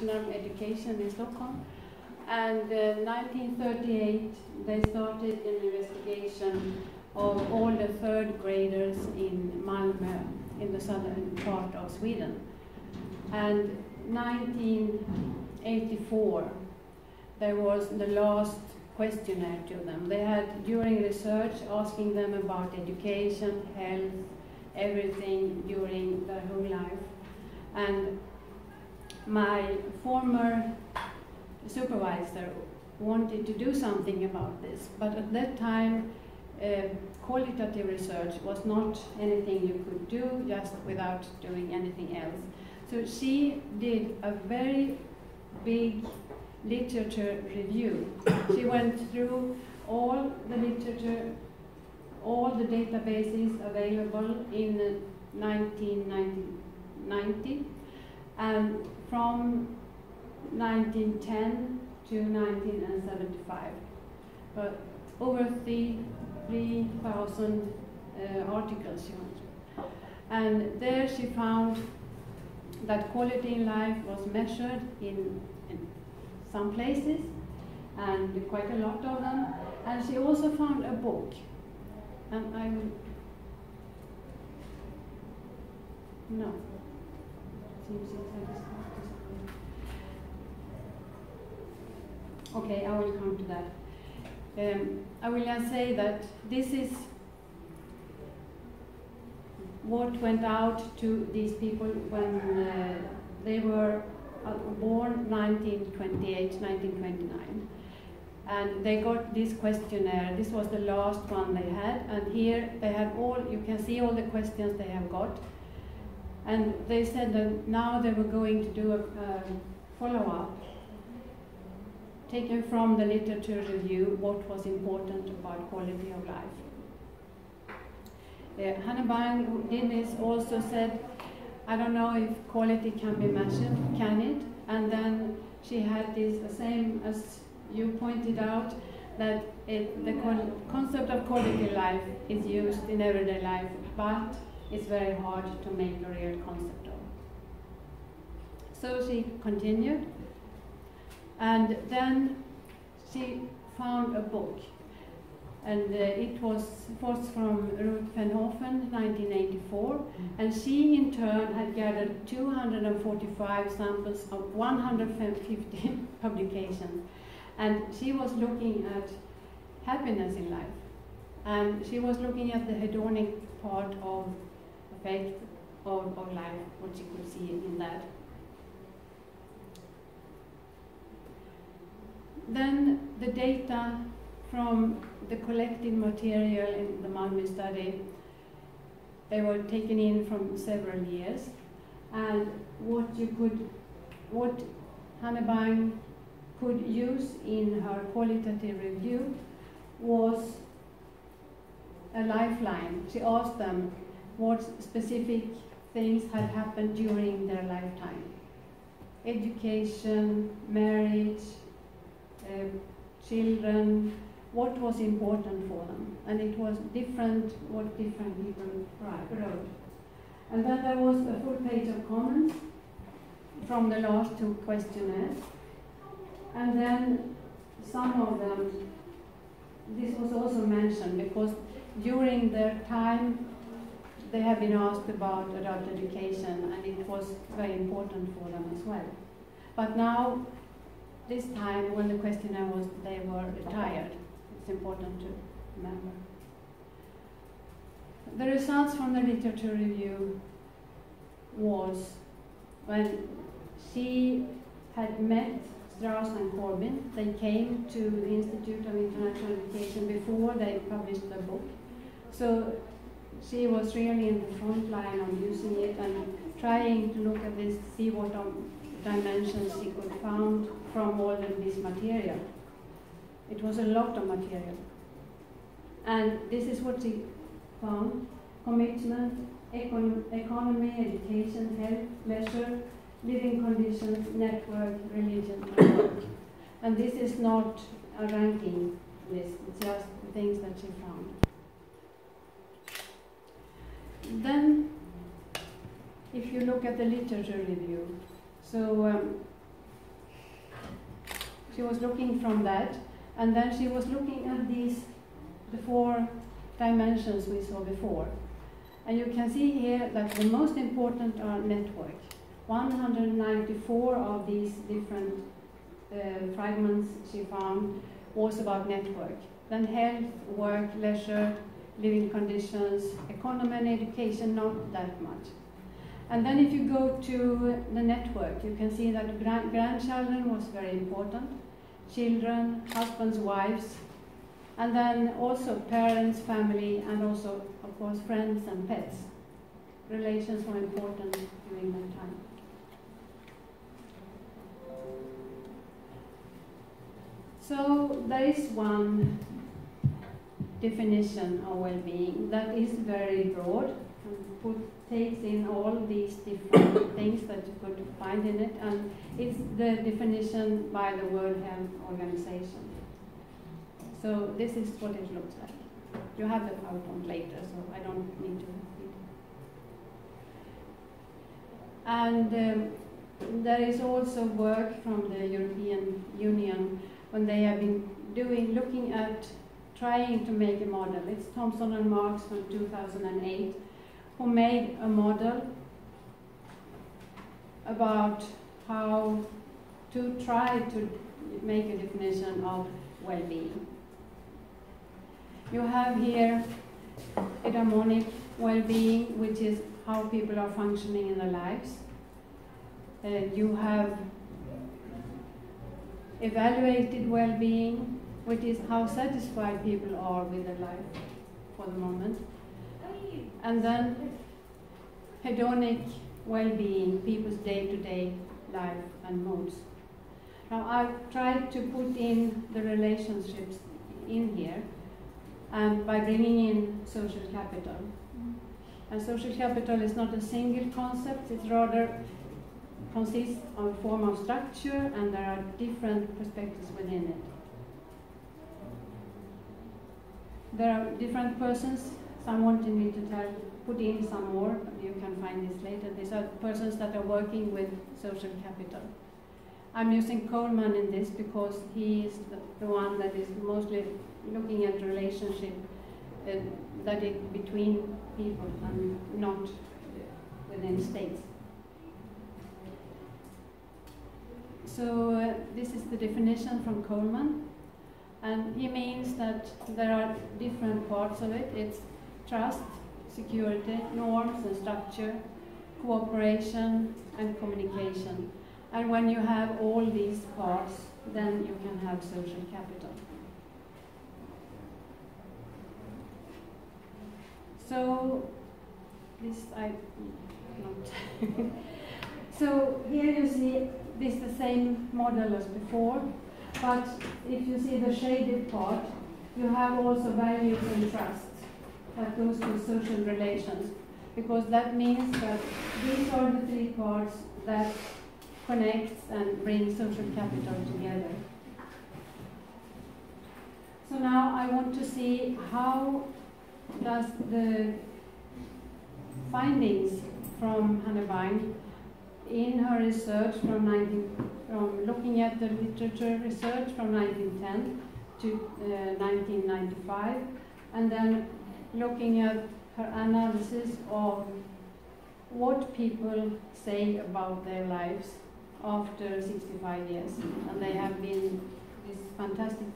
education in Stockholm. And in 1938, they started an investigation of all the third graders in Malmö, in the southern part of Sweden. And 1984, there was the last questionnaire to them. They had, during research, asking them about education, health, everything during their whole life. And my former supervisor wanted to do something about this, but at that time, qualitative research was not anything you could do just without doing anything else. So she did a very big literature review. She went through all the literature, all the databases available in 1990, and from 1910 to 1975. Over 3,000 articles she went through. And there she found that quality in life was measured in some places, and quite a lot of them. And she also found a book. And I will... No. Okay, I will come to that. I will just say that this is what went out to these people when they were born 1928, 1929. And they got this questionnaire. This was the last one they had. And here they had all, you can see all the questions they have got. And they said that now they were going to do a follow-up, taken from the literature review, what was important about quality of life. Hannah Bang, who did this, also said, I don't know if quality can be measured, can it? And then she had this, the same as you pointed out, that the concept of quality life is used in everyday life, but it's very hard to make a real concept of. So she continued, and then she found a book. And it was from Ruth van Hoffen, 1984, and she in turn had gathered 245 samples of 150 publications, and she was looking at happiness in life, and she was looking at the hedonic part of effect of life, what she could see in that. Then the data from the collected material in the Malmö study, they were taken in from several years, and what Hannah Bang could use in her qualitative review was a lifeline. She asked them what specific things had happened during their lifetime. Education, marriage, children, what was important for them. And it was different what different people wrote. And then there was a full page of comments from the last two questionnaires. And then some of them, this was also mentioned because during their time they have been asked about adult education, and it was very important for them as well. But now, this time when the questionnaire was, they were retired. It's important to remember. The results from the literature review was when she had met Strauss and Corbin. They came to the Institute of International Education before they published the book. So she was really in the front line of using it and trying to look at this, see what dimensions she could find from all of this material. It was a lot of material. And this is what she found: commitment, economy, education, health, leisure, living conditions, network, religion, and work. And this is not a ranking list, it's just the things that she found. Then, if you look at the literature review, so she was looking from that, and then she was looking at the 4 dimensions we saw before. And you can see here that the most important are network. 194 of these different fragments she found was about network. Then health, work, leisure, living conditions, economy and education, not that much. And then if you go to the network, you can see that grandchildren was very important, children, husbands, wives, and then also parents, family, and also, of course, friends and pets. Relations were important during that time. So there is one definition of well-being that is very broad and takes in all these different things that you could find in it, and it's the definition by the World Health Organization. So this is what it looks like. You have the PowerPoint later, so I don't need to read. And there is also work from the European Union when they have been looking at trying to make a model. It's Thompson and Marks from 2008 who made a model about how to try to make a definition of well-being. You have here eudaimonic well-being, which is how people are functioning in their lives. You have evaluated well-being, which is how satisfied people are with their life for the moment. And then hedonic well-being, people's day-to-day life and moods. Now I've tried to put in the relationships in here, and by bringing in social capital. And social capital is not a single concept, it rather consists of a form of structure, and there are different perspectives within it. There are different persons. Some wanted me to put in some more, you can find this later. These are persons that are working with social capital. I'm using Coleman in this because he is the one that is mostly looking at relationship that is between people and not within states. So this is the definition from Coleman, and he means that there are different parts of it. It's trust, security, norms and structure, cooperation and communication. And when you have all these parts, then you can have social capital. So this I not. So here you see this is the same model as before, but if you see the shaded part, you have also values and trust that goes to social relations, because that means that these are the 3 parts that connects and brings social capital together. So now I want to see how does the findings from Hannebein in her research from looking at the literature research from 1910 to 1995, and then looking at her analysis of what people say about their lives after 65 years. And they have been this fantastic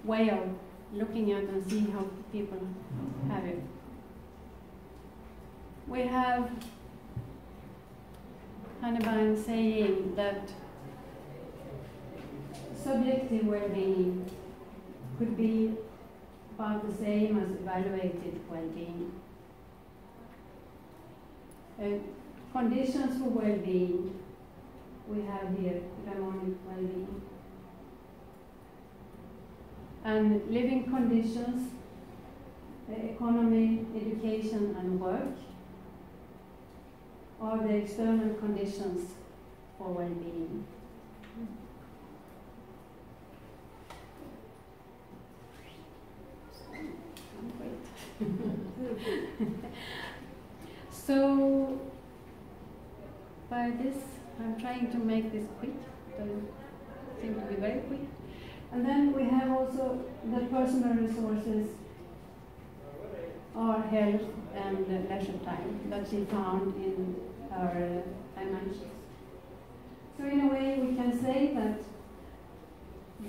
way of looking at and see how people have it. We have Hannebein saying that subjective well-being could be about the same as evaluated well-being. Conditions for well-being, we have here eudaimonic well-being. And living conditions, economy, education and work are the external conditions for well-being. So, by this, I'm trying to make this quick. seem to be very quick. And then we have also the personal resources, or health and leisure time that she found in her dimensions. So in a way we can say that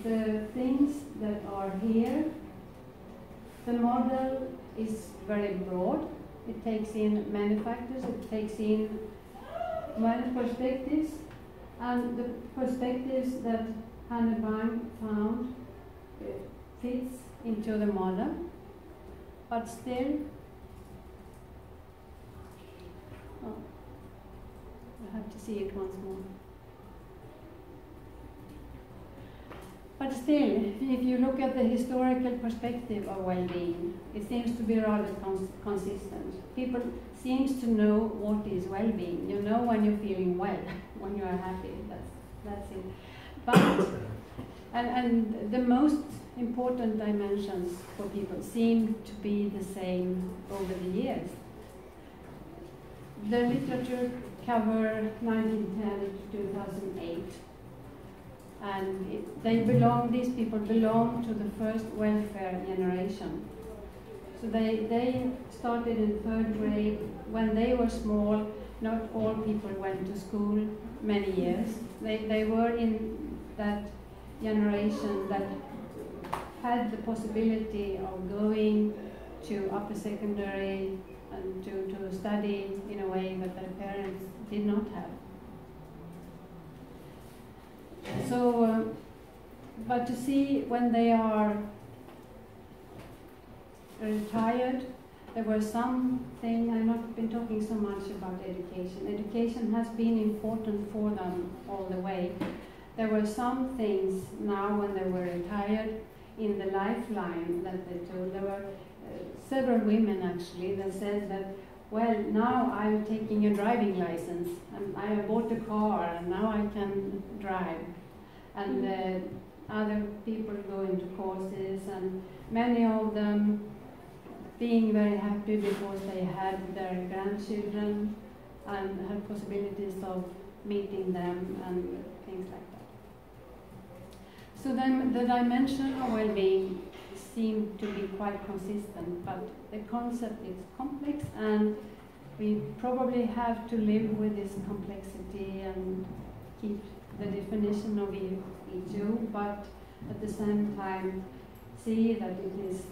the things that are here, the model is very broad. It takes in many factors, it takes in many perspectives, and the perspectives that Hanne Bang found fits into the model, but still, I have to see it once more. But still, if you look at the historical perspective of well-being, it seems to be rather consistent. People seems to know what is well-being. You know when you're feeling well, when you are happy. That's it. But and the most important dimensions for people seem to be the same over the years. The literature cover 1910 to 2008. And these people belong to the first welfare generation. So they started in 3rd grade. When they were small, not all people went to school many years. They were in that generation that had the possibility of going to upper secondary and to study in a way that their parents did not have. So, but to see when they are retired, there was something, I've not been talking so much about education. Education has been important for them all the way. There were some things now when they were retired in the lifeline that they told. There were several women actually that said that, well, now I'm taking a driving license and I have bought a car and now I can drive. And other people go into courses, and many of them being very happy because they had their grandchildren and had possibilities of meeting them and things like that. So then the dimension of well-being seemed to be quite consistent, but the concept is complex, and we probably have to live with this complexity and keep the definition of EQ, but at the same time see that it is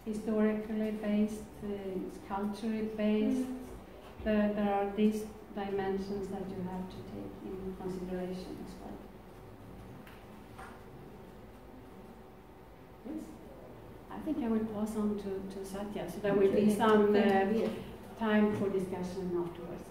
historically based, it's culturally based. There are these dimensions that you have to take in consideration as well. Yes? I think I will pass on to Satya, so there will be some time for discussion afterwards.